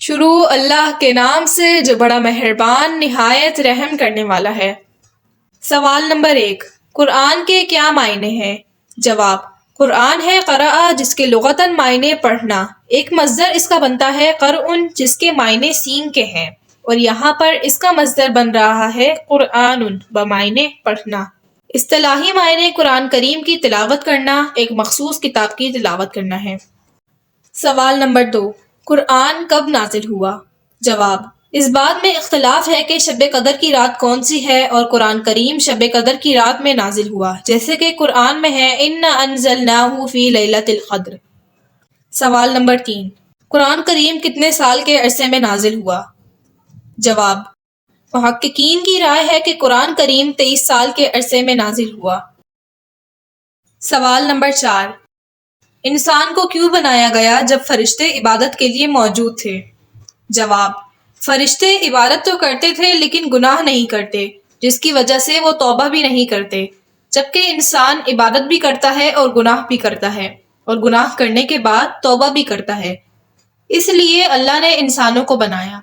شروع اللہ کے نام سے جو بڑا مہربان نہایت رحم کرنے والا ہے۔ سوال نمبر 1، قرآن کے کیا معنی ہیں؟ جواب، قرآن ہے قرأ جس کے لغتاً معنی پڑھنا، ایک مصدر اس کا بنتا ہے قرء جس کے معنی سین کے ہیں، اور یہاں پر اس کا مصدر بن رہا ہے قرآن بمعنی پڑھنا۔ اصطلاحی معنی قرآن کریم کی تلاوت کرنا، ایک مخصوص کتاب کی تلاوت کرنا ہے۔ سوال نمبر 2، قرآن کب نازل ہوا؟ جواب، اس بات میں اختلاف ہے کہ شب قدر کی رات کون سی ہے، اور قرآن کریم شب قدر کی رات میں نازل ہوا، جیسے کہ قرآن میں ہے اِنَّا أَنزَلْنَاهُ فِي لَيْلَةِ الْقَدْرِ۔ سوال نمبر 3، قرآن کریم کتنے سال کے عرصے میں نازل ہوا؟ جواب، محققین کی رائے ہے کہ قرآن کریم 23 سال کے عرصے میں نازل ہوا۔ سوال نمبر 4، انسان کو کیوں بنایا گیا جب فرشتے عبادت کے لیے موجود تھے؟ جواب، فرشتے عبادت تو کرتے تھے لیکن گناہ نہیں کرتے، جس کی وجہ سے وہ توبہ بھی نہیں کرتے، جبکہ انسان عبادت بھی کرتا ہے اور گناہ بھی کرتا ہے، اور گناہ کرنے کے بعد توبہ بھی کرتا ہے، اس لیے اللہ نے انسانوں کو بنایا۔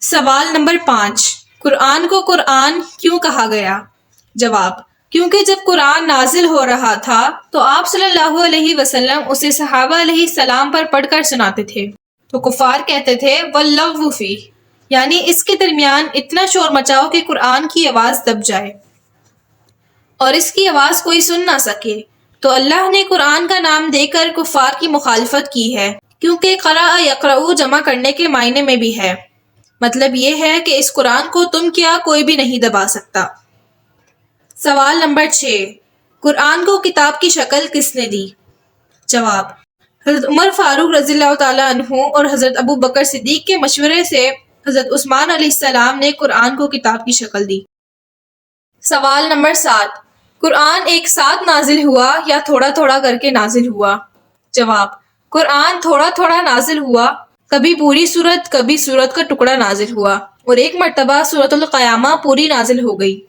سوال نمبر 5، قرآن کو قرآن کیوں کہا گیا؟ جواب، کیونکہ جب قرآن نازل ہو رہا تھا تو آپ صلی اللہ علیہ وسلم اسے صحابہ علیہ السلام پر پڑھ کر سناتے تھے، تو کفار کہتے تھے وَاللَّغْوُ فِيهِ، یعنی اس کے درمیان اتنا شور مچاؤ کہ قرآن کی آواز دب جائے اور اس کی آواز کوئی سن نہ سکے، تو اللہ نے قرآن کا نام دے کر کفار کی مخالفت کی ہے، کیونکہ قرأ یقرؤ جمع کرنے کے معنی میں بھی ہے، مطلب یہ ہے کہ اس قرآن کو تم کیا کوئی بھی نہیں دبا سکتا۔ سوال نمبر 6، قرآن کو کتاب کی شکل کس نے دی؟ جواب، حضرت عمر فاروق رضی اللہ تعالیٰ عنہ اور حضرت ابو بکر صدیق کے مشورے سے حضرت عثمان علیہ السلام نے قرآن کو کتاب کی شکل دی۔ سوال نمبر 7، قرآن ایک ساتھ نازل ہوا یا تھوڑا تھوڑا کر کے نازل ہوا؟ جواب، قرآن تھوڑا تھوڑا نازل ہوا، کبھی پوری سورت کبھی سورت کا ٹکڑا نازل ہوا، اور ایک مرتبہ سورۃ القیامہ پوری نازل ہو گئی۔